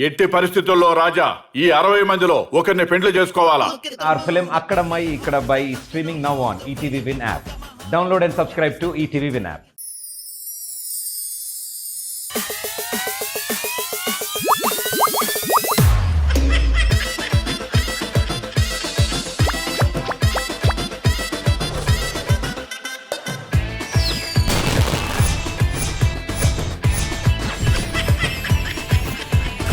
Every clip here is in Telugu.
ఎట్టి పరిస్థితుల్లో రాజా ఈ 60 మందిలో ఒకరిని పెండ్లి చేసుకోవాలా? Our film Akkadamai Ikkadabai is streaming now on ETV Win app. Download and subscribe to ETV Win app.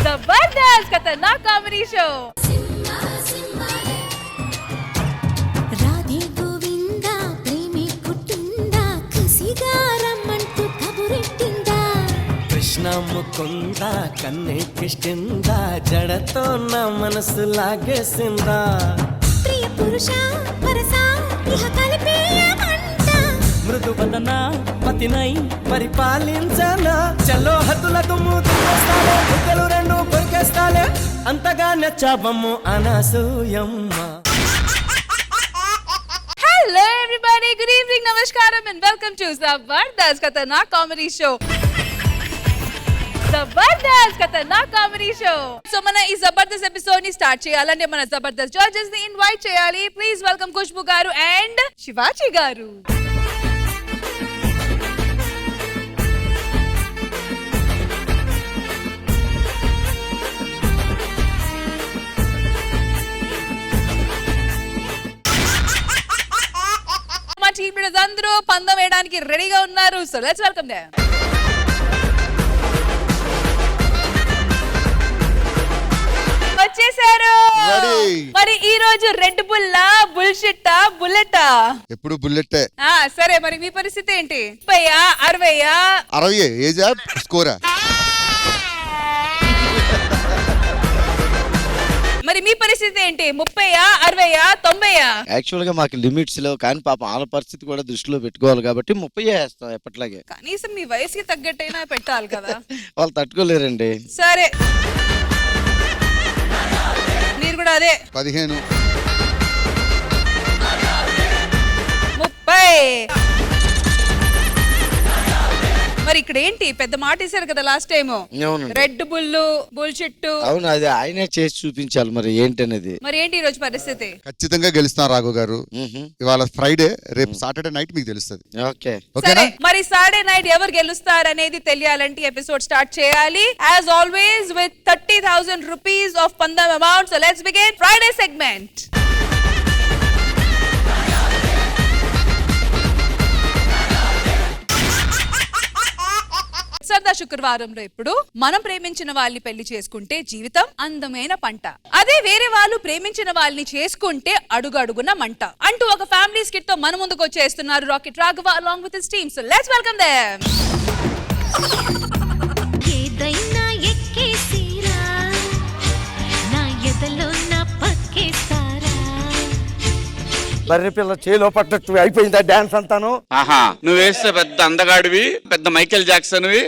जबरदस्त खतरनाक कॉमेडी शो। రాధే గోవింద ప్రేమి పుట్టిందా కసిగా రమ్మంటూ కబురెట్టిందా కృష్ణ ముకుంద కన్నెక్కిష్టిందా జడతో నా మనసు లాగేసిందా ప్రియ పురుష వరస ఇహ కలిపేయమంట మృదు వదన పతినై పరిపాలించనా చలో హద్దుల దుమ్ము దుమ్మేస్తాలే బుగ్గలు రెండు కొరికేస్తాలే అంతగా నచ్చావమ్ము Anasuyamma. Hello everybody, good evening, namaskaram and welcome to Zabardast Khatarnak Comedy Show. Zabardast Khatarnak Comedy Show. So mana ee Zabardast episode ni start cheyalante mana Zabardast judges ni invite cheyali. Please welcome Khushbu garu and Shivaji garu. మా టీమ్ లీడర్స్ అందరూ పందెం వేయడానికి రెడీగా ఉన్నారు. So let's welcome them. వచ్చేసారు. మరి ఈ రోజు రెడ్ బుల్లా బుల్షిట్ బుల్లెటా? ఎప్పుడు బుల్లెట్. సరే మరి మీ పరిస్థితి ఏంటి? 30 60 ఏజా స్కోరా? మరి మీ పరిస్థితి ఏంటి? 30 60 90? యాక్చువల్ గా మాకు లిమిట్స్ లేవు కానీ పాపం వాళ్ళ పరిస్థితి కూడా దృష్టిలో పెట్టుకోవాలి కాబట్టి 30 వేస్తాం ఎప్పట్లాగే. కనీసం మీ వయసుకి తగ్గట్టైనా పెట్టాలి కదా. వాళ్ళు తట్టుకోలేరండి. సరే మీరు కూడా అదే 15 30. మరి ఇక్కడ ఏంటి పెద్ద మాట వేసారు కదా లాస్ట్ టైం, రెడ్ బుల్లు బుల్షిట్. అవును, అది ఆయనే చేసి చూపించాలి మరి ఏంటనేది. మరి ఏంటి ఈ రోజు పరిస్థితి? ఖచ్చితంగా గెలుస్తాం రాఘు గారు. ఇవాళ ఫ్రైడే, రేపు సాటర్డే నైట్ మీకు తెలుస్తుంది. ఓకే సరే మరి సాటర్డే నైట్ ఎవరు గెలుస్తారు అనేది తెలియాలంటే ఎపిసోడ్ స్టార్ట్ చేయాలి. As always with 30,000 rupees of పందెం amount. So let's begin Friday segment. సరదా శుక్రవారంలో ఇప్పుడు మనం ప్రేమించిన వాళ్ళని పెళ్లి చేసుకుంటే జీవితం అందమైన పంట, అదే వేరే వాళ్ళు ప్రేమించిన వాళ్ళని చేసుకుంటే అడుగు అడుగున మంట అంటూ ఒక ఫ్యామిలీ స్కిట్ తో మన ముందుకు వచ్చేస్తున్నారు rocket Raghava along with his team. So let's welcome them. ఏదైనా ఎక్కేసిరా నా ఎదలో నా పక్కేస్తారా బర్రె పిల్ల చేలో పట్టట్టు అయిపోయిందా డాన్స్ అంతాను? ఆహా, నువ్వు వేస్తే పెద్ద అందగాడివి, పెద్ద మైకేల్ జాక్సన్వి.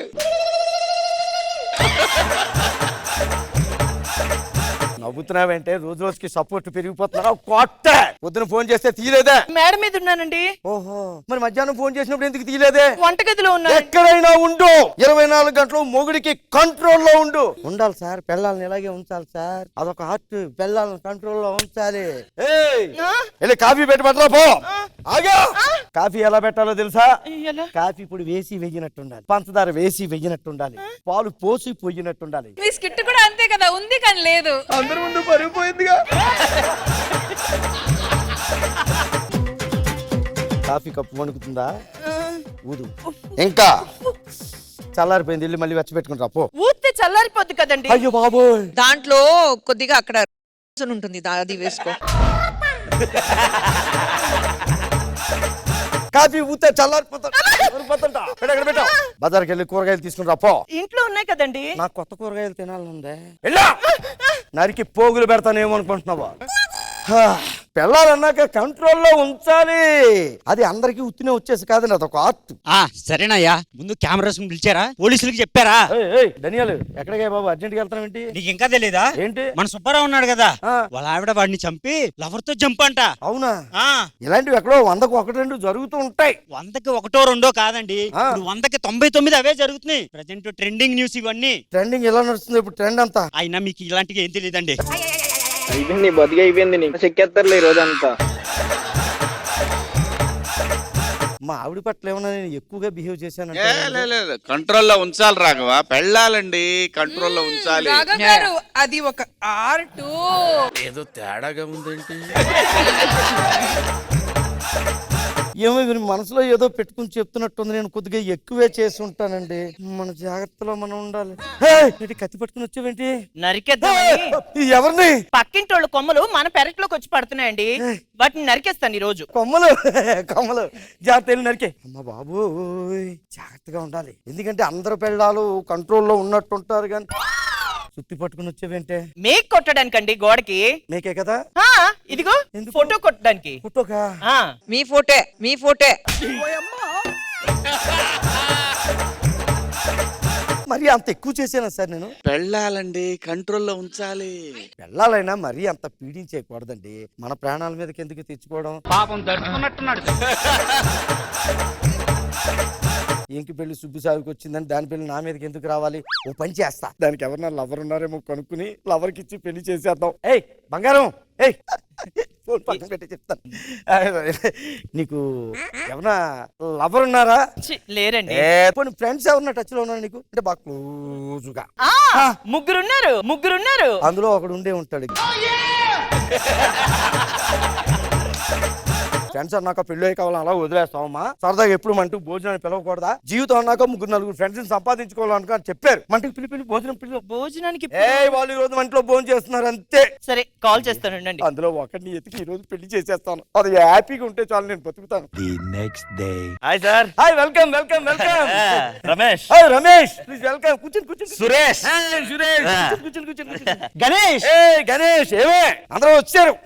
నవ్వుతున్నావంటే రోజు రోజుకి సపోర్ట్ పెరిగిపోతున్నావు. కొట్ట పొద్దున ఫోన్ చేస్తే తీయలేదే? మేడ మీద ఉన్నానండి. ఓహో, మరి మధ్యాహ్నం ఫోన్ చేసినప్పుడు ఎందుకు తీయలేదే? వంటగదిలో ఉన్నా. ఎక్కడైనా ఉండు, 24 గంటలు మొగుడికి కంట్రోల్లో ఉండాలి సార్. పిల్లల్ని ఇలాగే ఉంచాలి సార్. అదొక హార్ట్. పిల్లల్ని కంట్రోల్లో ఉంచాలి. వెళ్ళి కాఫీ పెట్టి పెట్టరా పో. ఆగా. కాఫీ ఎలా పెట్టాలో తెలుసా? కాఫీ ఇప్పుడు వేసి వెయ్యినట్టుండాలి, పంచదార వేసి వెయ్యినట్టుండాలి, పాలు పోసి పొయ్యినట్టుండాలి. మీ స్కిట్ కూడా అంతే కదా, ఉంది కానీ లేదు. అందరి ముందు పరిగిపోయిందిగా. Coffee cup వణుకుతుందా? ఊదు. ఇంకా చల్లారిపోయింది, ఇల్లు మళ్ళీ వచ్చి పెట్టుకుంటా పో. ఊతే చల్లారిపోద్ది కదండి. అయ్యో బాబోయ్. దాంట్లో కొద్దిగా అక్కడ ఉంటుంది, అది వేసుకో. కాఫీ ఊతే చల్లారిపోతుంటా. పెట్ట బజార్కి వెళ్ళి కూరగాయలు తీసుకుని రా పో. ఇంట్లో ఉన్నాయి కదండి. నాకు కొత్త కూరగాయలు తినాలనుందే. నరికి పోగులు పెడతానేమో అనుకుంటున్నావా? పెళ్ళాలన్నాక కంట్రోల్లో ఉంచాలి. అది అందరికీ ఉత్తినే వచ్చేసి కాదండి, అదొక ఆర్ట్. సరేనయ్యా, ముందు కెమెరాస్ పిలిచారా, పోలీసులకు చెప్పారా? ధనియాలు ఎక్కడికే బాబు, అర్జెంట్ గా వెళ్తాం ఏంటి? నీకు ఇంకా తెలీదా? ఏంటి? మన సుబ్బారావు ఉన్నాడు కదా, ఆ. వాళ్ళ ఆవిడ వాడిని చంపి లవర్ తో జంప్ అంట. అవునా? ఆ, ఇలాంటివి ఎక్కడో 100కు 1-2 జరుగుతూ ఉంటాయి. 100కి 1-2 కాదండి, ఆ. ఇప్పుడు 100కి 99 అవే జరుగుతున్నాయి. ప్రజెంట్ ట్రెండింగ్ న్యూస్ ఇవన్నీ. ట్రెండింగ్ ఎలా నడుస్తుంది ఇప్పుడు ట్రెండ్ అంతా? అయినా మీకు ఇలాంటివి ఏం తెలియదండి. అయిపోయింది, బతికి అయిపోయింది. నీకు చెక్కేస్తారులే ఈ రోజంతా. మా ఆవిడ పట్ల ఏమన్నా నేను ఎక్కువగా బిహేవ్ చేశానంటే లేదు కంట్రోల్లో ఉంచాలి రాఘవ, పెళ్ళాలండి కంట్రోల్లో ఉంచాలి. రాఘవ్ గారు, అది ఒక ఆర్ట్. ఏదో తేడాగా ఉందేంటి? ఏమో వీరి మనసులో ఏదో పెట్టుకుని చెప్తున్నట్టుంది. నేను కొద్దిగా ఎక్కువే చేసి ఉంటానండి. మన జాగ్రత్తలో మనం ఉండాలి. ఏంటి కత్తి పట్టుకుని వచ్చావేంటి? నరికేద్దామని ఇది ఎవరిని? పక్కింటోళ్ళ కొమ్మలు మన పెరట్లోకి వచ్చి పడుతున్నాయండి, వాటిని నరికేస్తాను ఈ రోజు. కొమ్మలు కొమ్మలు జాగ్రత్త వెళ్ళి నరికే. అమ్మ బాబు, జాగ్రత్తగా ఉండాలి. ఎందుకంటే అందరు పెళ్ళాలు కంట్రోల్లో ఉన్నట్టుంటారు కానీ సుత్తి పట్టుకుని వచ్చేవేంటే? మేక్ కొట్టడానికండి గోడకి. మీకే కదా? ఆ, ఇదిగో ఎందుకు? ఫోటో కొట్టడానికి. ఫోటోకా? మీ ఫోటే, మీ ఫోటే. మరి అంత ఎక్కువ చేసానా సార్ నేను? పెళ్ళాలండి కంట్రోల్లో ఉంచాలి. పెళ్ళాలైనా మరీ అంత పీడించేయకూడదండి. మన ప్రాణాల మీదకి ఎందుకు తెచ్చుకోవడం? పాపం దడుచుకున్నట్టున్నాడు. ఇంక పెళ్లి సుబ్బు సాగుకి వచ్చిందని దాని పెళ్లి నా మీదకి ఎందుకు రావాలి? ఓ పని చేస్తా, దానికి ఎవరన్నా లవర్ ఉన్నారేమో కనుక్కుని లవర్కి ఇచ్చి పెళ్లి చేసేద్దాం. ఏయ్ బంగారం, ఏయ్ ఫోన్ పక్కన పెట్టి చెప్తాను. నీకు ఎవరన్నా లవర్ ఉన్నారా? లేరండి. ఫ్రెండ్స్ ఎవరన్నా టచ్ లో ఉన్నారు నీకు? అంటే బాగా క్లోజుగా. ముగ్గురున్నారు. అందులో ఒకడు ఉండే ఉంటాడు. ఫ్రెండ్స్ అన్నాక పెళ్ళి కావాలని అలా వదిలేస్తామమ్మా? సరదాగా ఎప్పుడు మంటూ భోజనాన్ని పిలవకూడదా? జీవితం అన్నాక 3-4 ఫ్రెండ్స్ సంపాదించుకోవాలనుకో చెప్పారు. మంటకి పిలిపి భోజనానికి వాళ్ళు ఈ రోజు మంటలో భోజనం చేస్తున్నారు అంతే. సరే కాల్ చేస్తానండి. అందులో ఒకరిని ఎతికి ఈ రోజు పెళ్లి చేసేస్తాను. అది హ్యాపీగా ఉంటే చాలు, నేను బతుకుతాను. Hi sir. Hi, welcome welcome welcome. Ramesh. Hi Ramesh, please welcome. కూర్చోండి. సురేష్. సురేష్, కూర్చోండి. గణేష్. గణేష్, ఏమే అందరూ వచ్చారు.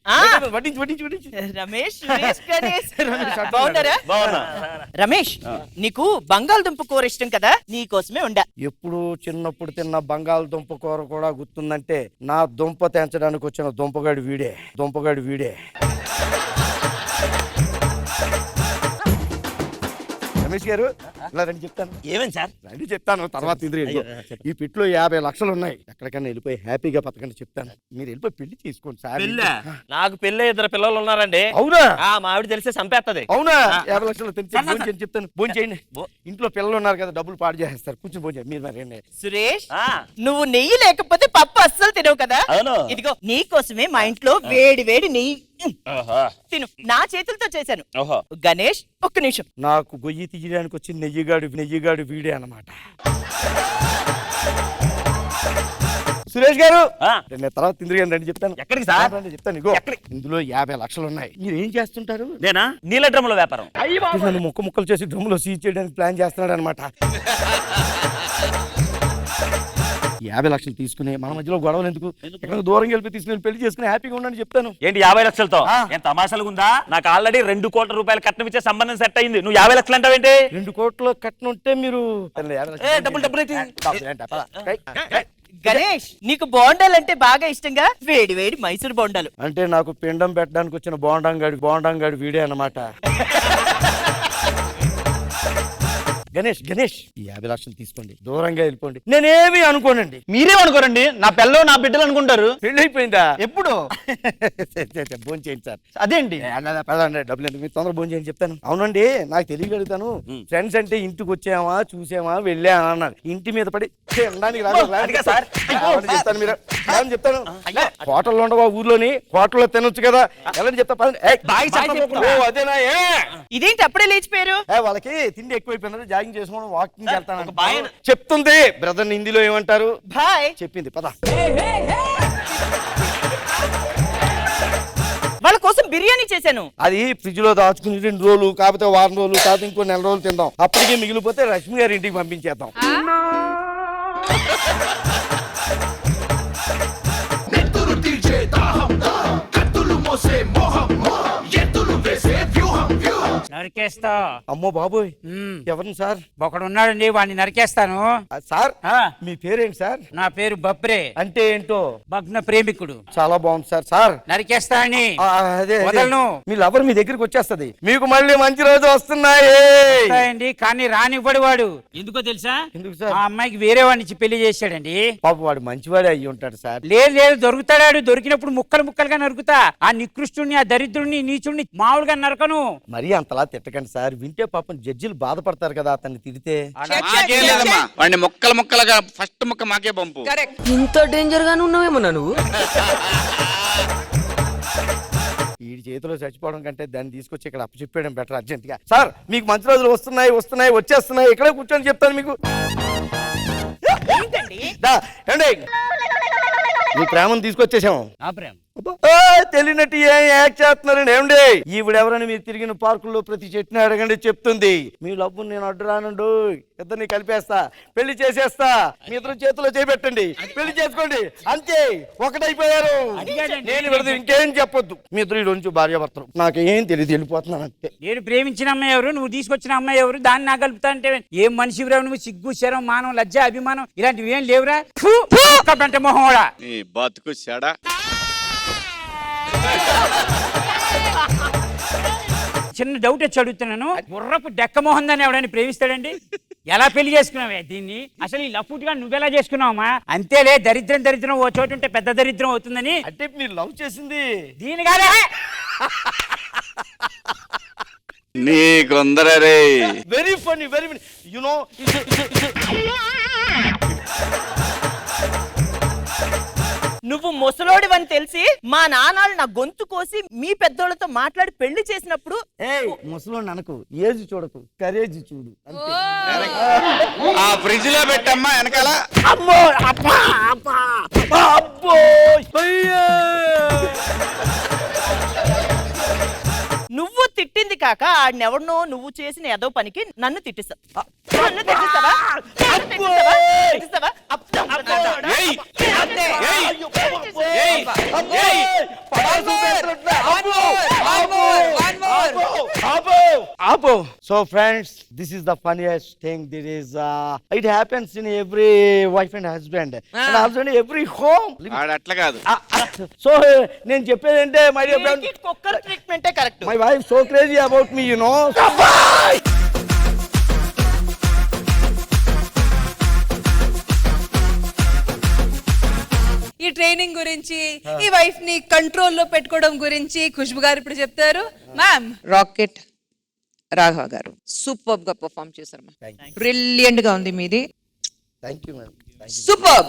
వడ్డించి. రమేష్, బాగున్నారా? రమేష్, నీకు బంగాళదుంప కూర ఇష్టం కదా, నీకోసమే ఉండా. ఎప్పుడు చిన్నప్పుడు తిన్న బంగాళదుంప కూర కూడా గుర్తుందంటే నా దుంప తెంచడానికి వచ్చిన దుంపగాడి వీడే. రమేష్ గారు, ఇలా రండి చెప్తాను. ఏమేం సార్? రండి చెప్తాను, తర్వాత ఈ పెట్లో 50 లక్షలు ఉన్నాయి. ఎక్కడికన్నా వెళ్ళిపోయి హ్యాపీగా బతకండి చెప్తాను. మీరు వెళ్ళిపోయి పెళ్లి చేసుకోండి సార్. నాకు పెళ్ళి 2 పిల్లలు ఉన్నారండి. అవునా? మా ఆవిడ తెలిస్తే చంపేస్తది. అవునా? 50 లక్షలు తెలిసి చెప్తాను. భోజనం చేయండి. ఇంట్లో పిల్లలు ఉన్నారు కదా, డబ్బులు పాడు చేస్తారు. కూర్చొని భోజనం మీరు మరి. సురేష్, నువ్వు నెయ్యి లేకపోతే పప్పు అస్సలు తినవు కదా. ఇదిగో నీకోసమే మా ఇంట్లో వేడి వేడి నెయ్యి తిను, నా చేతులతో చేశాను. గణేష్, ఒక్క నిమిషం. నాకు గొయ్యి తీయడానికి వచ్చి నెయ్యిగాడు వీడే అన్నమాట. సురేష్ గారు, నేను తర్వాత తిందిరిగాను రండి చెప్తాను. ఎక్కడికి సార్? చెప్తాను. ఇగో ఇందులో 50 లక్షలు ఉన్నాయి. మీరు ఏం చేస్తుంటారు? నేనా? నీళ్ళ డ్రమ్ముల వ్యాపారం. నన్ను ముక్కలు చేసి డ్రమ్ములో సీజ్ చేయడానికి ప్లాన్ చేస్తున్నాడు అనమాట. 50 లక్షలు తీసుకుని మన మధ్యలో గొడవలు ఎందుకు? ఎక్కడ దూరం వెళ్ళి తీసుకుని పెళ్లి చేసుకుని హ్యాపీగా ఉండండి చెప్తాను. ఏంటి 50 లక్షలతో? ఏం తమాషాలు ఉందా? నాకు ఆల్రెడీ 2 కోట్ల రూపాయలు కట్నం ఇచ్చే సంబంధం సెట్ అయింది. నువ్వు 50 లక్షలు అంటావేంటి? 2 కోట్ల కట్నం ఉంటే మీరు గణేష్, నీకు బోండాలంటే బాగా ఇష్టంగా వేడి వేడి మైసూర్ బోండాలు. అంటే నాకు పిండం పెట్టడానికి వచ్చిన బోండంగాడు వీడే అన్నమాట. గణేష్, ఈ 50 లక్షలు తీసుకోండి, దూరంగా వెళ్ళిపోండి. నేనేమి అనుకోనండి. మీరేమనుకోరండి, నా పిల్లలు నా బిడ్డలు అనుకుంటారు. పెళ్లి అయిపోయిందా? ఎప్పుడు? భోజనం చేయండి సార్. అదేంటి? డబ్బులు ఎందుకు? మీరు తొందర భోజనం చేయండి చెప్తాను. అవునండి, నాకు తెలియగలుగుతాను. ఫ్రెండ్స్ అంటే ఇంటికి వచ్చామా, చూసామా, వెళ్ళామా అన్నారు. ఇంటి మీద పడి చెప్తాను. మీరు చెప్తాను. హోటల్లో ఉండవా ఊర్లోని? హోటల్లో తినొచ్చు కదా. ఎలా చెప్తా? అదేనా? ఇదేంటి అప్పుడే లేచిపోయారు? వాళ్ళకి తిండి ఎక్కువైపోయినది, జాగింగ్ చేసుకోవడం, వాకింగ్ వెళ్తాను చెప్తుంది. బ్రదర్ హిందీలో ఏమంటారు? బాయ్ చెప్పింది. పద. వాళ్ళ కోసం బిర్యానీ చేశాను. అది ఫ్రిడ్జ్ లో దాచుకుని 2 రోజులు కాకపోతే వారం రోజులు కాకపోతే ఇంకో 4 రోజులు తిందాం. అప్పటికే మిగిలిపోతే రష్మి గారి ఇంటికి పంపించేద్దాం. నెత్తురు తీర్చే దాహం, కత్తులు మోసే మోహం. నరికేస్తా. అమ్మో బాబోయ్, ఎవరిని సార్? ఒకడు ఉన్నాడండి, వాడిని నరికేస్తాను. సార్ ఆ, మీ పేరేంటి సార్? నా పేరు బబ్రే, అంటే ఏంటో? భగ్న ప్రేమికుడు. చాలా బాగుంది సార్. సార్ నరికేస్తా అని అదే వదలను. మీ లవర్ మీ దగ్గరికి వచ్చేస్తది. మీకు మళ్ళీ మంచి రోజు వస్తున్నాయి. వస్తాయండి, కానీ రానివ్వడు వాడు. ఎందుకో తెలుసా? ఎందుకు సార్? ఆ అమ్మాయికి వేరే వాడిని ఇచ్చి పెళ్లి చేశాడండి. పాప వాడు మంచివాడే అయ్యి ఉంటాడు సార్. లేదు లేదు, దొరుకుతాడాడు. దొరికినప్పుడు ముక్కలు ముక్కలుగా నరుకుతా. ఆ నికృష్టుని, ఆ దరిద్రుడిని, నీచుడిని మామూలుగా నరకను. మరీ అంతలా తిట్టకండి సార్. వింటే పాపం జడ్జిలు బాధపడతారు కదా అతన్ని తిడితే. మాకేం లేదమ్మా, వాడిని ముక్కలు ముక్కలుగా ఫస్ట్ ముక్క మాకే పంపు. ఇంత డేంజర్ గానే ఉన్నావేమన్నా నువ్వు? ఈ చేతిలో చచ్చిపోవడం కంటే దాన్ని తీసుకొచ్చి ఇక్కడ అప్పచెప్పేయడం బెటర్ అర్జెంట్ గా. సార్ మీకు మంచి రోజులు వస్తున్నాయి, వచ్చేస్తున్నాయి. ఇక్కడే కూర్చొని చెప్తాను మీకు. దా, ఏమండి? మీ ప్రేమను తీసుకొచ్చేసాము. నా ప్రేమ తెలియనట్టు ఏం యాక్ట్ చేస్తున్నారండి? ఏమండి, ఈవిడెవరని మీరు తిరిగిన పార్కుల్లో ప్రతి చెట్టుని అడగండి చెప్తుంది. మీ లవ్వు నేను అడ్డు రానండు, ఇద్దరిని కలిపేస్తా, పెళ్లి చేసేస్తా. మీ ఇద్దరు చేతిలో చేపెట్టండి, పెళ్లి చేసుకోండి. అంతే, ఒకటైపోయారు. నేను విడదు, ఇంకేం చెప్పొద్దు. మీ ఇద్దరు నుంచి భార్యాభర్తలు. నాకేం తెలియదు, వెళ్ళిపోతున్నాను అంతే. నేను ప్రేమించిన అమ్మాయి ఎవరు, నువ్వు తీసుకొచ్చిన అమ్మాయి ఎవరు, దాన్ని నా కలుపుతా అంటే ఏం మనిషివిరావు నువ్వు? సిగ్గు, శరం, మానం, లజ్జ, అభిమానం ఇలాంటివి ఏం లేవురా? అంటే మొహోడా నీ బతుకు చెడా. చిన్న డౌట్ వచ్చి అడుగుతున్నాను. గుర్రపు డెక్క మోహన్ దాన్ని ఎవడైనా ప్రేమిస్తాడండి? ఎలా పెళ్లి చేసుకున్నావే దీన్ని? అసలు ఈ లఫ్ఫుట్గా నువ్వెలా చేసుకున్నావమ్మా? అంతేలే, దరిద్రం దరిద్రం ఓ చోటు ఉంటే పెద్ద దరిద్రం అవుతుందని. అంటే మీరు లవ్ చేసింది దీని కాదే. నీకుందరే. Very funny, very funny. You know, నువ్వు ముసలోడివని తెలిసి మా నాన్నలు నా గొంతు కోసి మీ పెద్దోళ్ళతో మాట్లాడి పెళ్లి చేసినప్పుడు ముసలోని అనకు, ఏజ్ చూడకు, కరేజ్ చూడు అంతే. ఆ ఫ్రిడ్జ్ లో పెట్టమ్మా వెనకాల. అమ్మో, అబ్బా, అబ్బా, అబ్బో, అయ్యో. నువ్వు తిట్టింది కాక ఆడినెవడనో నువ్వు చేసిన ఏదో పనికి నన్ను తిట్టిస్తావు. నన్ను తిట్టిస్తావా? తిట్టిస్తావా? ఏయ్! So friends, this is the funniest thing. There is it happens in every wife and husband and also in every home. ఆడు అట్లా కాదు. So నేను చెప్పేది అంటే my dear friend, కుక్కర్ ట్రీట్మెంటే correct. my wife so crazy about me, you know. ఈ ట్రైనింగ్ గురించి, ఈ వైఫ్ ని కంట్రోల్లో పెట్టుకోవడం గురించి ఖుష్బు గారు ఇప్పుడు చెప్తారు. మ్యామ్, రాకెట్ రాఘవ గారు సూపర్ గా పర్ఫార్మ్ చేశారు. బ్రిలియంట్ గా ఉంది మీది. Thank you, ma'am. Super.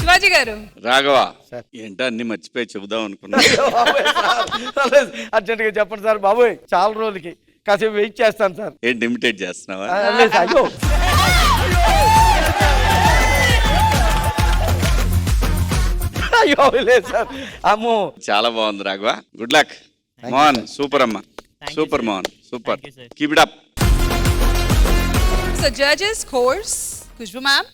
Shivaji గారు. రాఘవ, ఏంటో అన్ని మర్చిపోయి చెబుదాం అనుకున్నా. అర్జెంట్ గా చెప్పండి సార్. బాబోయ్, చాలా రోజులకి కాసేపు వెయిట్ చేస్తాను సార్. ఏంటి ఇమిటేట్ చేస్తున్నావా? అయ్యో, అయ్యో లేదు సార్. అమ్మో, చాలా బాగుంది Raghava. Good luck. Mohan super అమ్మా, super Mohan, super. Keep it up. So judges course Khushbu ma'am.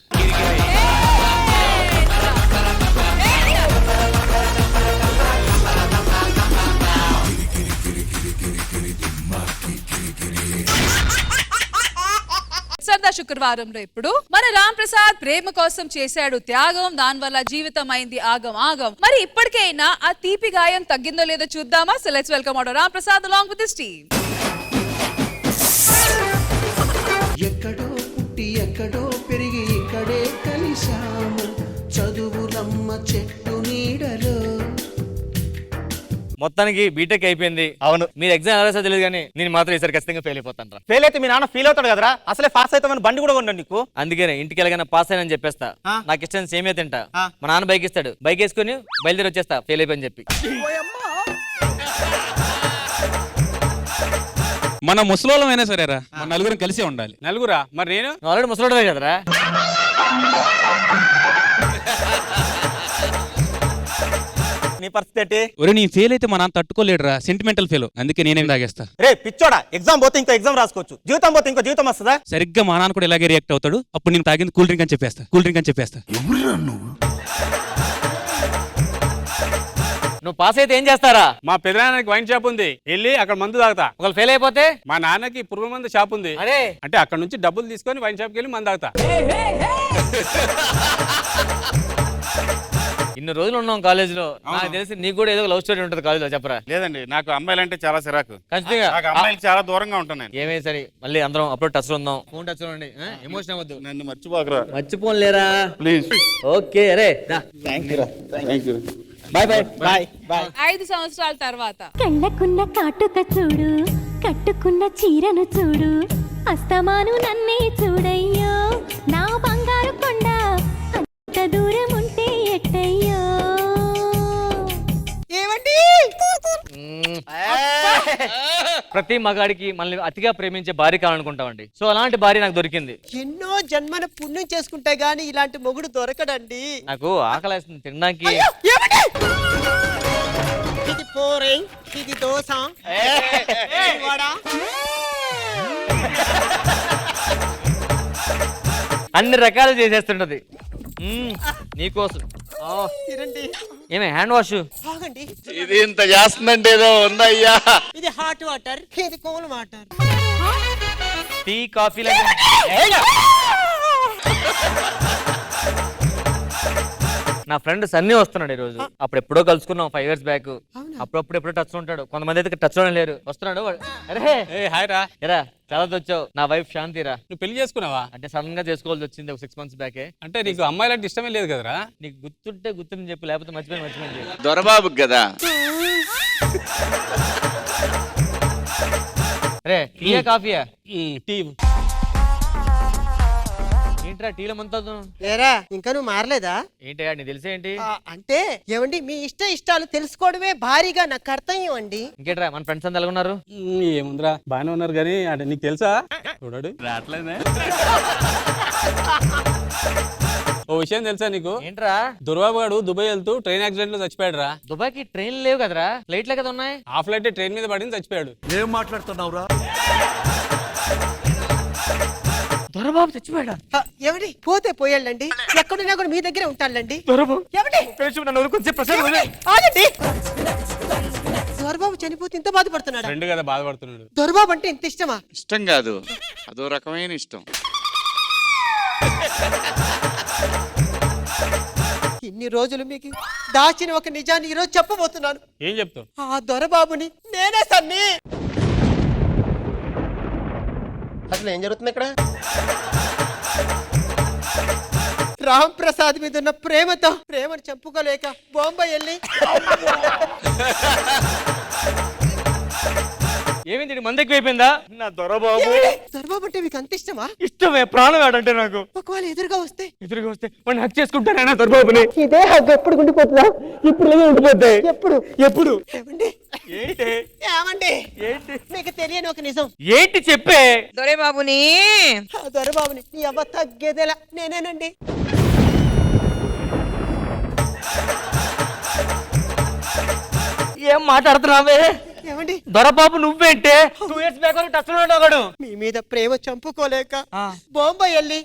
సరదా శుక్రవారంలో ఇప్పుడు మన రామ్ ప్రసాద్ ప్రేమ కోసం చేశాడు త్యాగం, దాని వల్ల జీవితం అయింది ఆగం ఆగం. మరి ఇప్పటికైనా ఆ తీపి గాయం తగ్గిందో లేదో చూద్దామా? So let's welcome our Ram Prasad along with his team. ఎక్కడో పుట్టి ఎక్కడో పెరిగి ఇక్కడే కలిశాము, చదువులమ్మ చెట్టు నీడలో. మొత్తానికి బీటెక్ అయిపోయింది. అవును, మీరు ఎగ్జామ్ ఎలా రాసా తెలియదు కానీ నేను మాత్రం ఈసారి ఖచ్చితంగా ఫెయిల్ అయిపోతాను. ఫెయిల్ అయితే మీ నాన్న ఫీల్ అవుతాడు కదరా. అసలే పాస్ అవుతామని బండి కూడా కొన్నాడు నీకు. అందుకనే ఇంటికి వెళ్ళగానే పాస్ అయినని చెప్పేస్తా. నాకు ఇష్టం సేమే తింటా. మా నాన్న బైక్ ఇస్తాడు, బైక్ వేసుకుని బయలుదేరి వచ్చేస్తా ఫెయిల్ అయిపోయి చెప్పి. మన ముసలోళ్ళం అయినా సరేరా, మన నలుగురం కలిసే ఉండాలి. నలుగురా? మరి నేను ఆల్రెడీ ముసలోడమే కదరా. నీ పరిస్థితి ఒరే, నీ ఫెయిల్ అయితే మా నాన్న తట్టుకోలేడురా, సెంటిమెంటల్ ఫెయిల్. అందుకే నేనేం తాగేస్తా. రే పిచ్చోడా, ఎగ్జామ్ పోతే ఇంకో ఎగ్జామ్ రాసుకోవచ్చు, జీవితం పోతే ఇంకో జీవితం వస్తుందా? సరిగ్గా మా నాన్న కూడా ఇలాగే రియాక్ట్ అవుతాడు. అప్పుడు నేను తాగింది కూల్ డ్రింక్ అని చెప్పేస్తా. నువ్వు పాస్ అయితే ఏం చేస్తారా? మా పెదనాన్నకి వైన్ షాప్ ఉంది, వెళ్ళి అక్కడ మందు తాగుతా. ఒకవేళ ఫెయిల్ అయిపోతే? మా నాన్నకి పురుగు మందు షాప్ ఉంది, అరే అంటే అక్కడ నుంచి డబ్బులు తీసుకొని వైన్ షాప్కి వెళ్ళి మందు తాగుతా. ఇన్ని రోజులు ఉన్నాం కాలేజ్ లో, నాకు తెలిసి నీకు కూడా ఏదో లవ్ స్టోరీ ఉంటుంది కాలేజ్ లో, చెప్పరా? లేదండి, నాకు అమ్మాయిలు అంటే చాలా సిరాకు. ఖచ్చితంగా నాకు అమ్మాయిలు చాలా దూరంగా ఉంటున్నాను. ఏమే సరే మళ్ళీ అందరం అప్పుడు టచ్ లో ఉందాం, ఫోన్ టచ్ లో ఉండి, ఎమోషన్ అవ్వద్దు. నన్ను మర్చిపోకరా మర్చిపోలేరా ప్లీజ్. ఓకే అరే బాయ్ బాయ్ బాయ్ బాయ్. 5 సంవత్సరాల తర్వాత కళ్ళకున్న కాటుక చూడు, కట్టుకున్న చీరను చూడు, అస్తమాను నన్నే చూడయ్యో, నా బంగారు కొండ అంత దూరం ఉంటే ఎట్టయ్యో. ఏమండి? ప్రతి మగాడికి మనల్ని అతిగా ప్రేమించే భార్య కావాలనుకుంటామండి. సో అలాంటి భార్య నాకు దొరికింది. ఎన్నో జన్మన పుణ్యం చేసుకుంటే గానీ ఇలాంటి మొగుడు దొరకడండి. నాకు ఆకలేస్తుంది తినడానికి. ఇది పోరై, ఇది దోశ, వడ. అన్ని రకాలు చేసేస్తుంటది నీకోసం. తినండి. ఏమే హ్యాండ్ వాష్? ఆగండి. ఇది ఇంత చేస్తుందంటే ఏదో ఉందయ్యా. ఇది హాట్ వాటర్, ఇది కూల్ వాటర్. టీ కాఫీ నా ఫ్రెండ్ సన్నీ వస్తున్నాడు ఈ రోజు. అప్పుడు ఎప్పుడో కలుసుకున్నాం 5 years బ్యాక్. అప్పుడప్పుడు ఎప్పుడో టచ్ ఉంటాడు, కొంతమంది అయితే టచ్ లో లేరు. వస్తున్నాడు. అరే హాయ్ రా. ఎరా చాలా వచ్చావు. నా వైఫ్ శాంతిరా. నువ్వు పెళ్లి చేసుకున్నావా? అంటే సడన్ గా చేసుకోవాల్సి వచ్చింది ఒక 6 months బ్యాకే. అంటే నీకు అమ్మాయిలు అంటే ఇష్టమే లేదు కదరా? నీకు గుర్తుంటే గుర్తుని చెప్పు, లేకపోతే మర్చిపోయి దొరబాబుకి కదా. అరే టీయా కాఫీయా? టీ. ఏంట్రా టీలో మంతా? లేరా ఇంకా నువ్వు మారలేదా? ఏంటి నీకు తెలిసేంటి? అంటే ఏమండి మీ ఇష్టాలు తెలుసుకోవడమే భారీగా నా కర్తవ్యం అండి. ఇంకేట్రా మన ఫ్రెండ్స్ అంతా ఎలాగున్నారు? ఏముందిరా బాగానే ఉన్నారు, కానీ అంటే నీకు తెలుసా? చూడాడు రావట్లేదే. ఓ విషయం తెలుసా నీకు? ఏంట్రా? దుర్బాబు గారు దుబాయ్ వెళ్తూ ట్రైన్ యాక్సిడెంట్ లో చచ్చిపోయాడు రా. దుబాయ్ కి ట్రైన్ లేవు కదరా, ఫ్లైట్లే కదా ఉన్నాయి. ఆ ఫ్లైట్ ట్రైన్ మీద పడింది, చచ్చిపోయాడు. ఏం మాట్లాడుతున్నావురా? దొరబాబు చచ్చిపోయాడా? ఏమండి పోతే పోయాళ్ళండి, ఎక్కడున్నా కూడా మీ దగ్గరే ఉంటాడండి. దొరబాబు ఏమండి? ఆగండి. దొరబాబు చనిపోతే ఇంత బాధపడుతున్నాడు. ఫ్రెండ్ కదా బాధపడుతున్నాడు. దొరబాబు అంటే ఇంత ఇష్టమా? ఇష్టం కాదు, అదో రకమైన ఇష్టం. ఇన్ని రోజులు మీకు దాచిన ఒక నిజాన్ని ఈరోజు చెప్పబోతున్నాను. ఏం చెప్తావు? ఆ దొరబాబుని నేనే సన్ని. అసలు ఏం జరుగుతుంది ఇక్కడ? రామ్ ప్రసాద్ మీద ఉన్న ప్రేమను చంపుకోలేక బాంబే వెళ్ళి ఏమైంది? మంది ఎక్కువైపోయిందా? నా దొరబాబు. దొరబాబు అంటే మీకు అంత ఇష్టమా? ఇష్టమే, ప్రాణం ఆడంటే నాకు. ఒకవేళ ఎదురుగా వస్తే వాడిని హక్ చేసుకుంటానైనా దొరబాబుని. ఇదే హక్కు ఎప్పుడు ఉండిపోతుందా? ఇప్పుడు ఉండిపోతాయి. ఎప్పుడు ఏమండి? ఏమండి? మీకు తెలియని ఒక నిజం. ఏంటి చెప్పే? దొరబాబుని దొరబాబుని నీ అవ్వ తగ్గేదేలా నేనేనండి. ఏం మాట్లాడుతున్నావే? ఏమండి? దొరబాబు నువ్వేంటే 2 years బ్యాక్ టచ్ లో ఉన్నాడు. మీ మీద ప్రేమ చంపుకోలేక బాంబే వెళ్ళి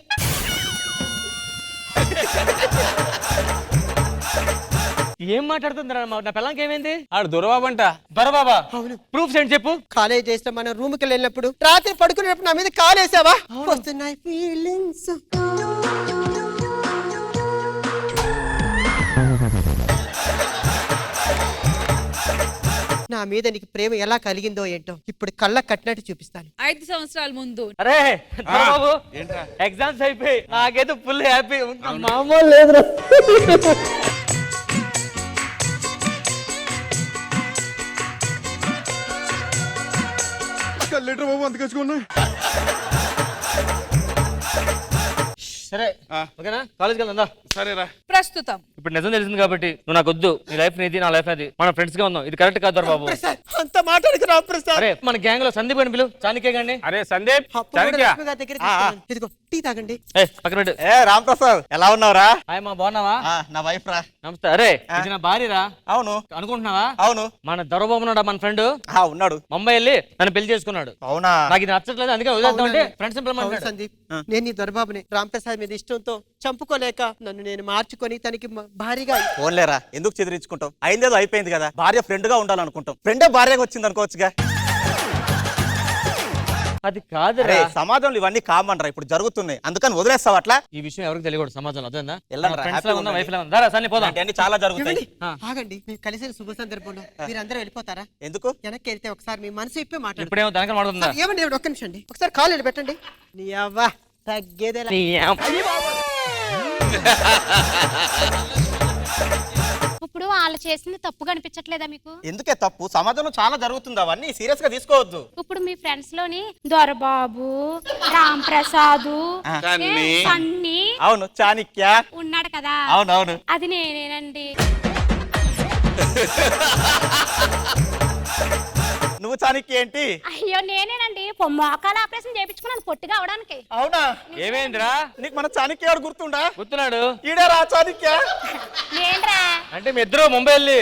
ఏం మాట్లాడుతుందిరా? నా పిల్లలకి ఏమైంది? ఆడు దొరబాబు అంట. దొరబాబా? అవును. ప్రూఫ్స్ ఏంటి చెప్పు. కాలేజ్ డేస్ లో మనం రూమ్ కి వెళ్ళినప్పుడు రాత్రి పడుకునేటప్పుడు నా మీద కాలేసావా? వస్తున్నాయి ఫీలింగ్స్. నా మీద నీకు ప్రేమ ఎలా కలిగిందో ఏంటో ఇప్పుడు కళ్ళ కట్టినట్టు చూపిస్తాను. 5 సంవత్సరాల ముందు అరే దొరబాబు ఎగ్జామ్స్ అయిపోయి నాకేదో ఫుల్ హ్యాపీ. మామూలు లేదురా. లీటర్ బాబు అందుకేసుకున్నా. సరే ఓకేనా? కాలేజ్కి వెళ్దా? సరేరా. ప్రస్తుతం ఇప్పుడు నిజం తెలిసింది కాబట్టి నువ్వు నాకు వద్దు. నీ లైఫ్ నీది, నా లైఫ్ నాది. మనం ఫ్రెండ్స్ గా ఉందాం. ఇది కరెక్ట్ కాదు దొరబాబు. అంత మాట్లాడుకు రా ప్రసాద్. అరే మన గ్యాంగ్ లో సందీప్ అని పిలు. చానికే గాని. అరే సందీప్, ఇదిగో టీ తాగండి. పక్కన పెట్టు. రామ్ ప్రసాద్ ఎలా ఉన్నావురా? హాయ్ మా బాగున్నావా? నా వైఫ్ రా. నమస్తే. అరే ఇది నా భార్యరా. అవును. అనుకుంటున్నావా? అవును. మన దొరబాబు ఉన్నాడా మన ఫ్రెండ్? ఉన్నాడు. ముంబై వెళ్ళి నన్ను పెళ్లి చేసుకున్నాడు. అవునా? నాకు ఇది నచ్చట్లేదు, అందుకే వదిలేద్దాం అంటే ఫ్రెండ్స్ సందీప్ నేను ఈ దొరబాబుని రామ్ ప్రసాద్ మీద ఇష్టంతో చంపుకోలేక నన్ను నేను మార్చుకొని చేసుకొని తనకి భారీగా ఫోన్లేరా ఎందుకు చెదిరించుకుంటావు? అయిందేదో అయిపోయింది కదా. భార్య ఫ్రెండ్ గా ఉండాలనుకుంటాం, ఫ్రెండే భార్యగా వచ్చింది అనుకోవచ్చుగా. అది కాదురా, సమాజంలో ఇవన్నీ కామన్ రా, ఇప్పుడు జరుగుతున్నాయి, అందుకని వదిలేస్తావు అట్లా. ఈ విషయం ఎవరికి తెలియకూడదు సమాజంలో. అదేనా వెళ్ళండి రా, ఫ్రెండ్స్ హ్యాపీగా లా ఉన్నా, ఉండండి. వైఫ్ లా ఉన్నా. రా సన్ని పోదాం. అన్ని చాలా జరుగుతాయి. ఆగండి. మేము కలిసిన శుభ సందర్భంలో మీరందరూ వెళ్ళిపోతారా? ఎందుకు? వెనక్కి వెళ్తే ఒకసారి మీ మనసు ఇప్పే మాట్లాడు. ఇప్పుడేమో దానికి మాట్లాడుతుందా? ఏమండి ఒక్క నిమిషం అండి, ఒకసారి కాల్ వెళ్ళి పెట్టండి. నీ అవ్వ తగ్గేదేలా. ఇప్పుడు వాళ్ళు చేసింది తప్పు కనిపించట్లేదా మీకు? ఎందుకే తప్పు? సమాజంలో చాలా జరుగుతుంది, అవన్నీ సీరియస్ గా తీసుకోవద్దు. ఇప్పుడు మీ ఫ్రెండ్స్ లోని దొరబాబు, రామ్ ప్రసాద్, సన్నీ. సన్నీ అవును, చాణిక్య ఉన్నాడు కదా, అవునవును. అది నేనేనండి. నువ్వు చాణిక్య ఏంటి? అయ్యో నేనేనండి, మోకాల ఆపరేషన్ చేయించుకున్నాను పొట్టిగా అవడానికి. అవునా? ఏమైందిరా? నీకు మన చాణిక్య గారు గుర్తుండా? గుర్తున్నాడు. ఈడే రా చాణిక్య. ఏంట్రా? అంటే మీ ఇద్దరు ముంబై వెళ్ళి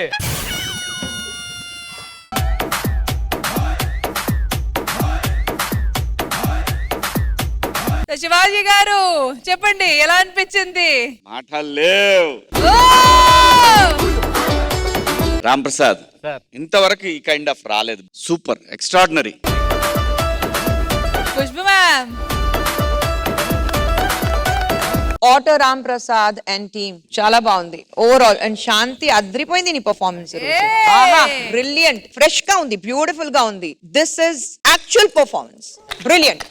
శివాజీ గారు చెప్పండి, ఎలా అనిపించింది? మాటలు లేవు. రామ్ ప్రసాద్ ఇంతవరకు ఈ కైండ్ ఆఫ్ రాలేదు. Super, extraordinary. Pushpa ma'am. Auto Ram Prasad and team చాలా బాగుంది ఓవరాల్. అండ్ శాంతి అద్రిపోయింది నీ పర్ఫార్మెన్స్. బ్రిలియంట్, ఫ్రెష్ గా ఉంది, బ్యూటిఫుల్ గా ఉంది. This is actual performance, brilliant.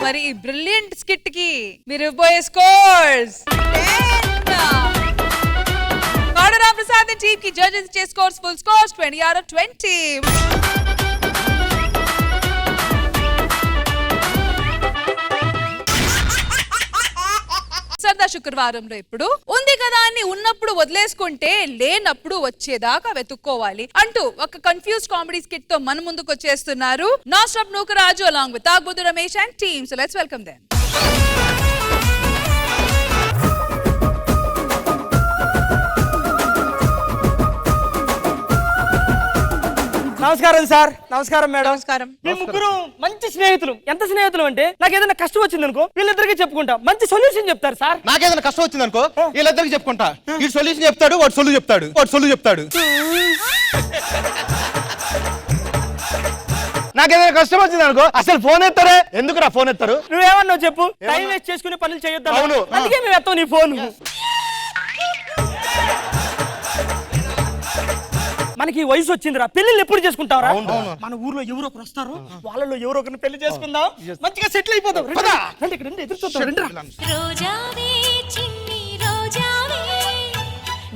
మరి ఈ బ్రిలియంట్ స్కిట్ కి మీరు ఇవ్వబోయే scores? Auto Ram Prasad team కి జడ్జెస్ ఇచ్చే scores, full scores 20 out of 20. సరదా శుక్రవారంలో ఇప్పుడు ఉంది కదా అని ఉన్నప్పుడు వదిలేసుకుంటే లేనప్పుడు వచ్చేదాకా వెతుక్కోవాలి అంటూ ఒక కన్ఫ్యూజ్ కామెడీ స్కిట్ తో మన ముందుకు వచ్చేస్తున్నారు non stop Nookaraju along with తాగ్బుద్దు Ramesh and team. So let's welcome them. నమస్కారం సార్. నమస్కారం మేడం. నమస్కారం. మేము ముగ్గురు మంచి స్నేహితులు. ఎంత స్నేహితులు అంటే నాకు ఏదైనా కష్టం వచ్చింది అనుకో వీళ్ళిద్దరికి చెప్పుకుంటా, మంచి సొల్యూషన్ చెప్తారు సార్. నాకేదైనా కష్టం వచ్చింది అనుకో వీళ్ళిద్దరికి చెప్పుకుంటా. వీడు సొల్యూషన్ చెప్తాడు, వాడు సొల్లు చెప్తాడు, వాడు సొల్లు చెప్తాడు. నాకేదైనా కష్టం వచ్చింది అనుకో అసలు ఫోన్ ఎత్తారే. ఎందుకురా ఫోన్ ఎత్తారు? నువ్వేమన్నావు చెప్పు. టైం వేస్ట్ చేసుకునే పనులు చేయొద్దు. అవును. అందుకే మేము ఎత్తాం నీ ఫోన్. మనకి వయసు వచ్చిందిరా, పెళ్లిళ్ళు ఎప్పుడు చేసుకుంటావరా? మన ఊర్లో ఎవరో ఒకరు వస్తారు, వాళ్ళలో ఎవరో ఒకరిని పెళ్లి చేసుకుందాం, మంచిగా సెటిల్ అయిపోదాం. రండి, ఇక్కడ రండి, ఎదురు చూద్దాం. రోజావే చిన్ని రోజావే.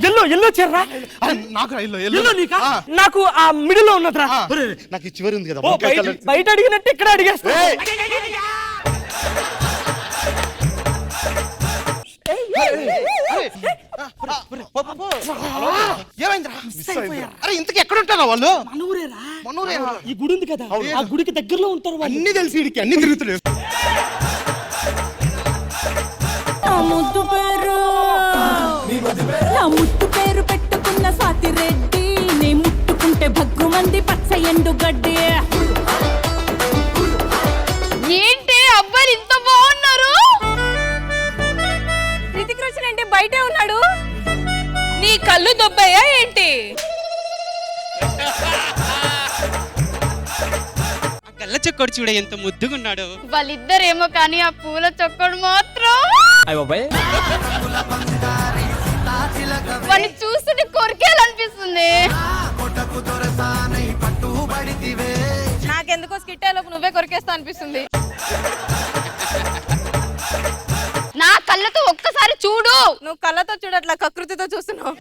Yellow yellow చీరరా? నాకు ఎల్లో నీకా? నాకు ఆ మిడిల్ లో ఉన్నదిరా. నాకు ఈ చివరి ఉంది కదా. ఓ, బయట అడిగినట్టు ఇక్కడ అడిగేస్తా. అరే ఇంతకు ఎక్కడ ఉంటారా వాళ్ళు? మనూరేరా. ఈ గుడి ఉంది కదా, ఆ గుడికి దగ్గరలో ఉంటారు. అన్ని తెలిసి వీడికి అన్ని తిరుగుతున్నాయి. నా ముట్టు పేరు పెట్టుకున్న స్వాతి రెడ్డి, నే ముట్టుకుంటే భగ్గు మంది పచ్చ ఎండు గడ్డి. ఏంటి అబ్బాయి ఇంత బాగున్నారు? రితిక్ రోషన్ అంటే బయటే ఉన్నాడు. నీ కళ్ళు దొబ్బయ్యా ఏంటి? కళ్ళ చొక్కడు చూడ ఎంత ముద్దుగున్నాడు. వాళ్ళిద్దరేమో కానీ ఆ పూల చొక్కడు మాత్రం వాడిని చూస్తుంటే కొరికేయాలనిపిస్తుంది. నాకెందుకో స్కిట్టేలోపు నువ్వే కొరికేస్తా అనిపిస్తుంది. నా కళ్ళతో ఒక్కసారి చూడు. నువ్వు కళ్ళతో చూడట్లా, కకృతితో చూస్తున్నావు.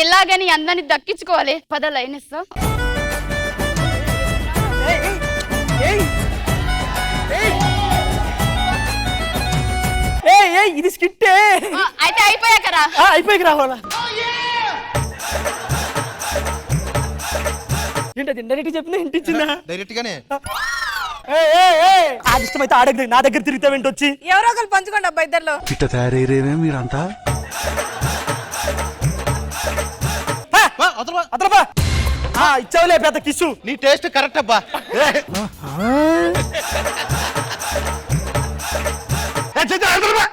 ఎలాగని అందరిని దక్కించుకోవాలి. పద లైన్ ఇస్తా. ఇది స్కిట్టే. అయితే అయిపోయాక రా. అయిపోయాక రావాలా? ఏంటది డైరెక్ట్ చెప్పిన ఇంటిచ్చిందా? డైరెక్ట్ గానే. ఇష్టమైతే ఆడగ నా దగ్గర తిరుగుతావేంటి వచ్చి? ఎవరో ఒకరు పంచుకోండి అబ్బా ఇద్దర్లో. ఇట్ట తయారయ్యేమే మీరంతా. అతలబా ఇచ్చావులే పెద్ద కిస్సు. నీ టేస్ట్ కరెక్ట్ అబ్బా.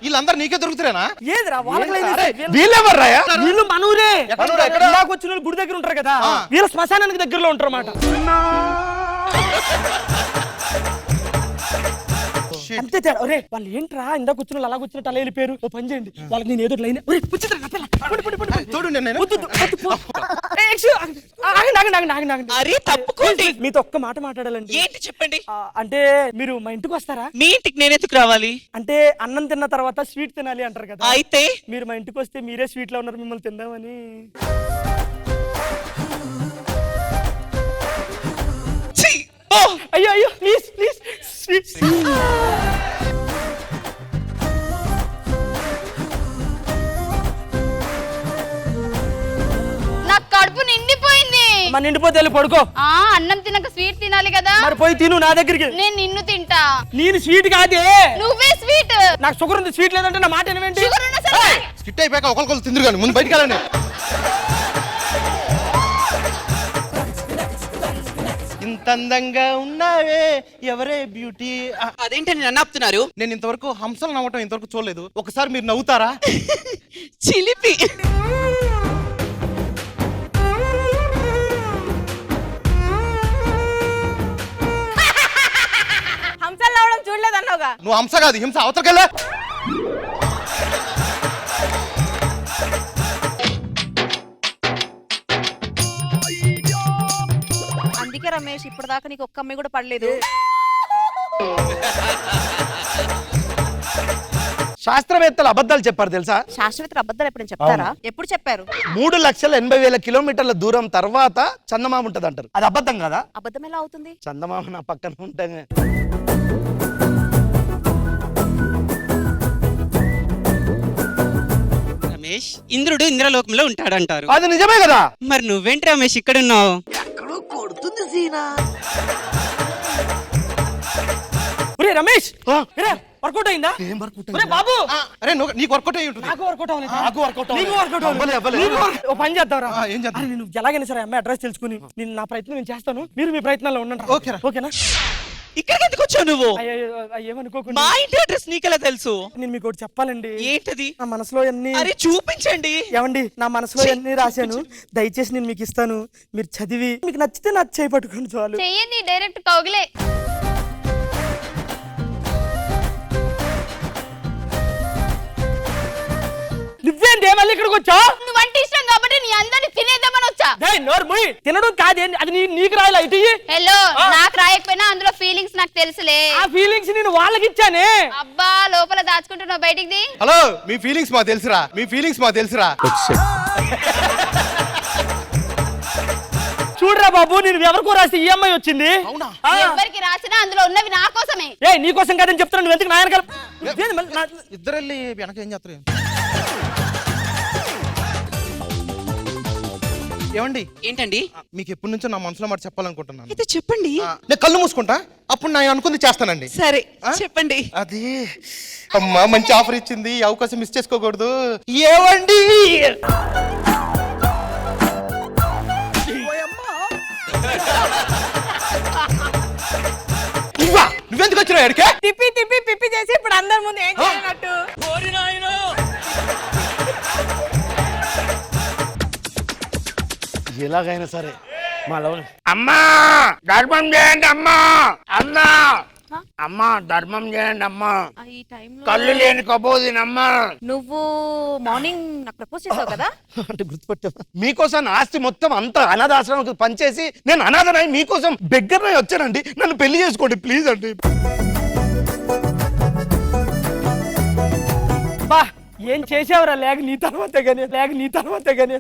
వీళ్ళందరూ నీకే దొరుకుతారేనా? ఏదిరా వాళ్ళకి వీళ్ళెవర్రా? వీళ్ళు మనూరే నాకు వచ్చిన వాళ్ళు గుడి దగ్గర ఉంటారు కదా, వీళ్ళ శ్మశానానికి దగ్గరలో ఉంటారు అన్నమాట. అంతే తేడా. ఒరే వాళ్ళు ఏంట్రా ఇందాక వచ్చిన వాళ్ళు అలా వచ్చినట్టు అలా వెళ్ళిపోయారు. ఓ పని చేయండి, వాళ్ళకి నేను ఏదో లైన్ అరే తప్పుకోండి, మీతో ఒక్క మాట మాట్లాడాలండి. ఏంటి చెప్పండి. అంటే మీరు మా ఇంటికి వస్తారా? మీ ఇంటికి నేను ఎందుకు రావాలి? అంటే అన్నం తిన్న తర్వాత స్వీట్ తినాలి అంటారు కదా, అయితే మీరు మా ఇంటికి వస్తే మీరే స్వీట్ లో ఉన్నారు, మిమ్మల్ని తిందామని. అయ్యో అయ్యో ప్లీజ్ ప్లీజ్ స్వీట్. నాకు కడుపు నిండిపోయింది. మన నిండిపోతే వెళ్ళి పడుకో. అన్నం తినక స్వీట్ తినాలి కదా. మరి పోయి తిను నా దగ్గరికి. నేను నిన్ను తింటా. నేను స్వీట్ కాదే, నువ్వే స్వీట్. నాకు షుగర్ ఉంది, స్వీట్ లేదంటే నా మాట ఏమేంటి? స్కిట్ అయిపోయాక ఒకరికొకరు తిందురు కానీ ముందు బయటికి వెళ్ళండి. ఇంత అందంగా ఉన్నావే ఎవరే బ్యూటీ. అదేంటని నన్ను ఆపుతున్నారు? నేను ఇంతవరకు హంసలు నవ్వటం ఇంతవరకు చూడలేదు. ఒకసారి మీరు నవ్వుతారా? చిలిపి. హంసలు నవ్వడం చూడలేదన్నావుగా. నువ్వు హంస కాదు, హింస. అవతలకెళ్ళా. అందుకే రమేష్ ఇప్పటిదాకా నీకు ఒక్క అమ్మాయి కూడా పడలేదు. శాస్త్రవేత్తలు అబద్ధాలు చెప్పారు తెలుసా? శాస్త్రవేత్తలు అబద్ధాలు ఎప్పుడు చెప్తారా? ఎప్పుడు చెప్పారు? 3,80,000 కిలోమీటర్ల దూరం తర్వాత చందమామ ఉంటది అంటారు. అది అబద్ధం కదా? అబద్ధం ఎలా అవుతుంది? చందమామ నా పక్కన ఉంటానే. రమేష్, ఇంద్రుడు ఇంద్రలోకంలో ఉంటాడంటారు. అది నిజమే కదా? మరి నువ్వేంటి రమేష్ ఇక్కడ ఉన్నావు? రమేష్ వర్కౌట్ అయిందా? బాబు అరే నీకు వర్కౌట్ అయ్యి ఉంటుంది. నాకు వర్కౌట్ అవ్వలేదు. నాకు వర్కౌట్ అవ్వలేదు. ఓ పని చేద్దాంరా. ఏం చేద్దాం? నేను ఎలాగైనా సరే అమ్మాయి అడ్రస్ తెలుసుకుని నేను నా ప్రయత్నం నేను చేస్తాను, మీరు మీ ప్రయత్నాల్లో ఉండండి. ఓకేనా? ఇక్కడికి ఎందుకు వచ్చావు నువ్వు? ఏమనుకోకుండా. మా ఇంటి అడ్రస్ నీకెలా తెలుసు? నేను మీకు ఒకటి చెప్పాలండి. ఏంటది? నా మనసులో అన్ని. అరే చూపించండి. ఏమండి, నా మనసులో అన్ని రాశాను, దయచేసి నేను మీకు ఇస్తాను, మీరు చదివి మీకు నచ్చితే నాకు చేయి పట్టుకోండి చాలు. చెయ్యండి, డైరెక్ట్ కౌగిలే. నువ్వేంటి మళ్ళీ ఇక్కడికి వచ్చా? నువ్వంటే ఇష్టం కాబట్టి నీ అందరిని తినేద్దామని వచ్చా. తినడం కాదే, అది నీకు రాయాలి. ఇటు హలో, నాకు రాయకపోయినా అందులో ఫీలింగ్స్ నాకు తెలుసులే. ఆ ఫీలింగ్స్ నేను వాళ్ళకి ఇచ్చానే. అబ్బా, లోపల దాచుకుంటున్నావు, బయటికి. హలో, మీ ఫీలింగ్స్ మా తెలుసురా, మీ ఫీలింగ్స్ మా తెలుసురా. చూడరా బాబు, నేను ఎవరికో రాస్తే ఈ అమ్మాయి వచ్చింది. ఎవరికి రాసినా అందులో ఉన్నవి నా కోసమే. నీ కోసం కాదని చెప్తాను, నువ్వు ఎందుకు నాయన ఇద్దరు వెళ్ళి వెనక ఏం చేస్తారు? ఏమండి? ఏంటండి? మీకు ఎప్పటి నుంచో నా మనసులో మాట చెప్పాలనుకుంటున్నాను. అయితే చెప్పండి. నేను కళ్ళు మూసుకుంటా, అప్పుడు నేను అనుకుంది చేస్తానండి. సరే చెప్పండి. అది అమ్మా మంచి ఆఫర్ ఇచ్చింది, ఈ అవకాశం మిస్ చేసుకోకూడదు. ఏవండి? నువ్వెందుకు వచ్చినావు ఎక్కడికే? తిప్పి తిప్పి పిప్పి చేసి ఇప్పుడు అందరి ముందు ఏం చేయనట్టు? ఎలాగైనా సరే మా లవ్. అమ్మా ధర్మం చేయండి అమ్మా. అన్నా అమ్మా ధర్మం చేయండి అమ్మా. ఈ టైంలో కళ్ళు లేని కబోదినమ్మా. నువ్వు మార్నింగ్ నాకు ప్రపోజ్ చేసావు కదా? అంటే గుర్తుపట్టా. మీకోసం ఆస్తి మొత్తం అంతా అనాథాశ్రమం పనిచేసి నేను అనాథనై మీకోసం బెగ్గరనై వచ్చానండి. నన్ను పెళ్లి చేసుకోండి ప్లీజ్ అండి. బా ఏం చేసావురా? లేక నీ తర్వాతే గానీ, లేక నీ తర్వాతే గానీ.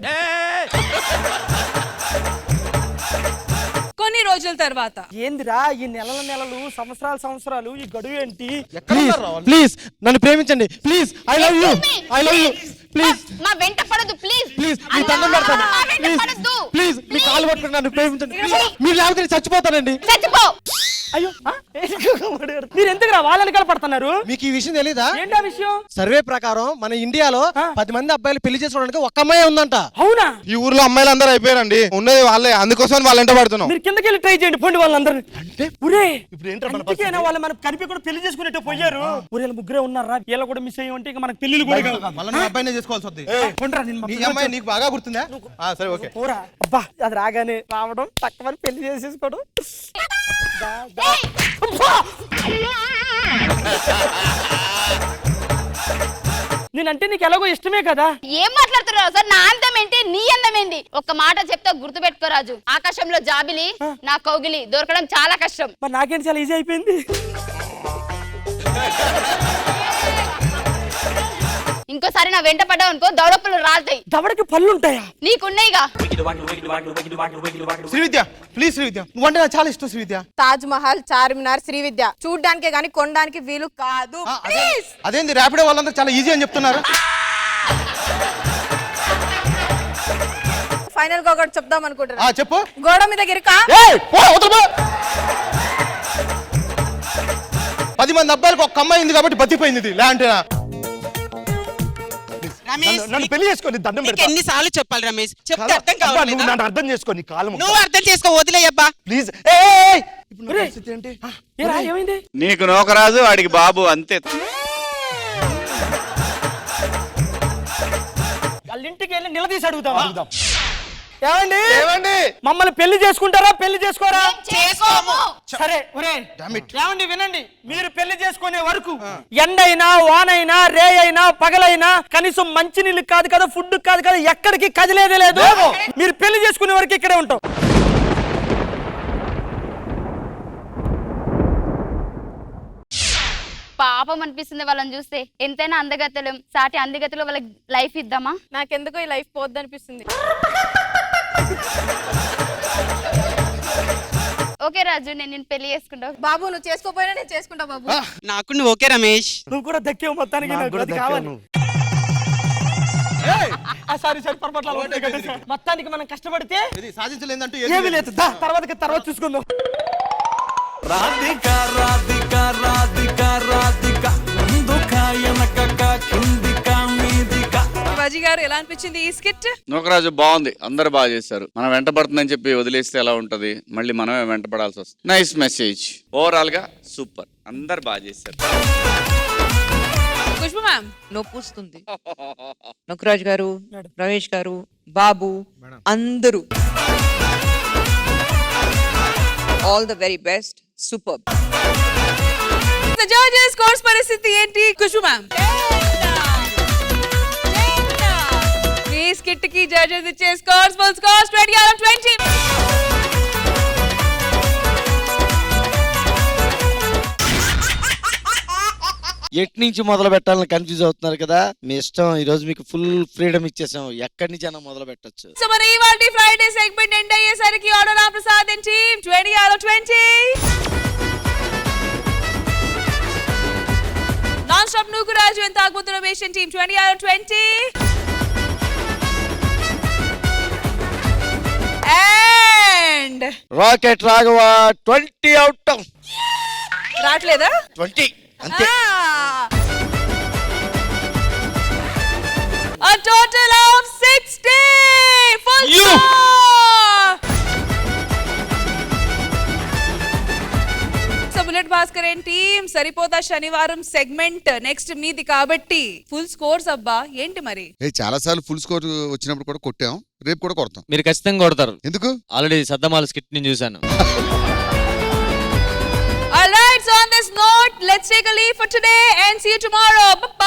కొన్ని రోజుల తర్వాత ఏందిరా ఈ నెలల నెలలు, సంవత్సరాలు, ఈ గడువు ఏంటి? ప్లీజ్ నన్ను ప్రేమించండి please. I love you. Please మా వెంట పడదు ప్లీజ్ ప్లీజ్ మీ దండం పెడతాను ప్లీజ్ మీ కాలు పట్టుకుని నన్ను ప్రేమించండి మీరు లేకపోతే నేను చచ్చిపోతానండి. చచ్చిపో. అయ్యో మీరు ఎందుకు వాళ్ళ వెనకాల పడుతున్నారు? మీకు ఈ విషయం తెలీదా? ఏంటా విషయం? సర్వే ప్రకారం మన ఇండియాలో 10 మంది అబ్బాయిలు పెళ్లి చేసుకోవడానికి ఒక్క అమ్మాయి ఉందంట. అవునా? ఈ ఊర్లో అమ్మాయిలు అందరూ అయిపోయారండి, ఉన్నది వాళ్ళే, అందుకోసం వాళ్ళు ఎంట పడుతున్నాం. మీరు కిందకి వెళ్ళి ట్రై చేయండి, పోండి వాళ్ళందరూ. అంటే ఒరే ఇప్పుడు ఏంటో మన అందుకేనా వాళ్ళు మనకు కనిపి కూడా పెళ్లి చేసుకునేట్టు పోయారు. ఊరేళ్ళు ముగ్గురే ఉన్నారా, వీళ్ళ కూడా మిస్ అయ్యి ఉంటే ఇక మనకు పెళ్లిళ్ళు కూడా కావు. మళ్ళీ నీ అబ్బాయినే చేసుకోవాల్సి వస్తుంది. కొండ్రా నేను నీ అమ్మాయి నీకు బాగా గుర్తుందా? సరే ఓకే. పోరా. అబ్బా అది రాగానే రావడం పక్కన పెళ్లి చేసేసుకోవడం. నేనంటే నీకు ఎలాగో ఇష్టమే కదా. ఏం మాట్లాడుతున్నావు సార్? నా అందం ఏంటి, నీ అందం ఏంటి? ఒక్క మాట చెప్తా గుర్తు పెట్టుకో రాజు, ఆకాశంలో జాబిలి నా కౌగిలి దొరకడం చాలా కష్టం. మరి నాకేంటి చాలా ఈజీ అయిపోయింది. ఇంకోసారి నా వెంట పడ్డావు అనుకో దవడప్పులు రాలుతాయి. దవడకి పళ్ళు ఉంటాయా? నీకున్నాయిగా. శ్రీవిద్య ప్లీజ్ శ్రీవిద్య, నువ్వంటే నాకు చాలా ఇష్టం శ్రీవిద్య. తాజ్ మహల్, చార్మినార్, శ్రీవిద్య చూడ్డానికే గానీ కొనడానికి వీలు కాదు. అదేంది ర్యాపిడో వాళ్ళంతా చాలా ఈజీ అని చెప్తున్నారు. ఫైనల్ గా ఒకటి చెప్దాం అనుకుంటున్నా. చెప్పు. గోడ మీద గిరికా 10 మంది అబ్బాయిలకు ఒక అమ్మాయి ఉంది కాబట్టి బతికిపోయింది ఇది. లేదంటే నన్ను పెళ్లి చేసుకోని దండం పెడతా. ఎన్నిసార్లు చెప్పాలి రమేష్? చెప్తే అర్థం కావాలి. నువ్వు నన్ను అర్థం చేసుకోని కాలం నువ్వు అర్థం చేసుకో, వదిలేయబ్బా ప్లీజ్. ఇప్పుడు నా పరిస్థితి ఏంటి? ఏమైంది? నీకు నోకరాజు, వాడికి బాబు, అంతే. వాళ్ళింటికి వెళ్ళి నిలదీసి అడుగుతాం. ఏమండి మమ్మల్ని పెళ్లి చేసుకుంటారా, పెళ్లి చేసుకోరా? చేసుకోము. సరే ఒరే ఏమండి వినండి, మీరు పెళ్లి చేసుకునే వరకు ఎండైనా వానైనా రే అయినా పగలైనా కనీసం మంచి నీళ్ళు కాదు కదా, ఫుడ్ కాదు కదా, ఎక్కడికి కదిలేదే లేదు. మీరు పెళ్లి చేసుకునే వరకు ఇక్కడే ఉంటాం. పాపం అనిపిస్తుంది వాళ్ళని చూస్తే. ఎంతైనా అందగత్తెలు, సాటి అందగత్తెలు వాళ్ళకి లైఫ్ ఇద్దామా? నాకెందుకో ఈ లైఫ్ పోద్ది అనిపిస్తుంది. ఓకే రాజు, నేను పెళ్లి చేసుకుంటావు. బాబు నువ్వు చేసుకోపోయినా నేను చేసుకుంటా బాబు. నాకు నువ్వు ఓకే రమేష్. నువ్వు కూడా దక్కేవు మొత్తానికి. నాకు కావాలి. సారీ మొత్తానికి మనం కష్టపడితే సాధించలేదంటూ ఏమీ లేదు. తర్వాత చూసుకుందాం. శివాజీ గారు ఎలా అనిపించింది ఈ స్కిట్? నోకరాజు బాగుంది, అందరు బాగా చేశారు. మనం వెంట పడుతుందని చెప్పి వదిలేస్తే ఎలా ఉంటది, మళ్ళీ మనమే వెంట పడాల్సి వస్తుంది. Nice message. ఓవరాల్ గా సూపర్, అందరు బాగా చేశారు. ఖుష్బు మ్యామ్ నొప్పుస్తుంది. నొకరాజ్ గారు, రమేష్ గారు, బాబు అందరూ all the very best. Super. Judges scores పరిస్థితి ఏంటి ఖుష్బు మ్యామ్? మీ స్కిట్ కి జడ్జెస్ ఇచ్చే స్కోర్స్ ఫుల్ స్కోర్స్ 20/20. ఎటు నుంచి మొదలు పెట్టాలని కన్ఫ్యూజ్ అవుతున్నారు కదా. మీ ఇష్టం, ఈ రోజు మీకు ఫుల్ ఫ్రీడమ్ ఇచ్చేసాం, ఎక్కడి నుంచి అయినా మొదలు పెట్టచ్చు. సో మరి ఇవాల్టి ఫ్రైడే సెగ్మెంట్ ఎండ్ అయ్యేసరికి ఆర్డర్ Ram Prasad and team 20/20. Non stop Nookaraju and Tagubothu Ramesh and team 20/20. And rocket Raghava 20 out of రాట్లేదా? 20 అంతే. A total of 60 full score. So bullet Bhaskar and team సరిపోతా శనివారం సెగ్మెంట్ నెక్స్ట్ మీది కాబట్టి ఫుల్ స్కోర్స్. అబ్బా ఏంటి మరి? చాలా సార్లు ఫుల్ స్కోర్ వచ్చినప్పుడు కూడా కొట్టాం, రేపు కూడా కొడతాం. మీరు ఖచ్చితంగా కొడతారు. ఎందుకు? ఆల్రెడీ సద్దమాల స్కిట్ నేను చూశాను. All right, so on this note, let's take a leave for today and see you tomorrow. Bye.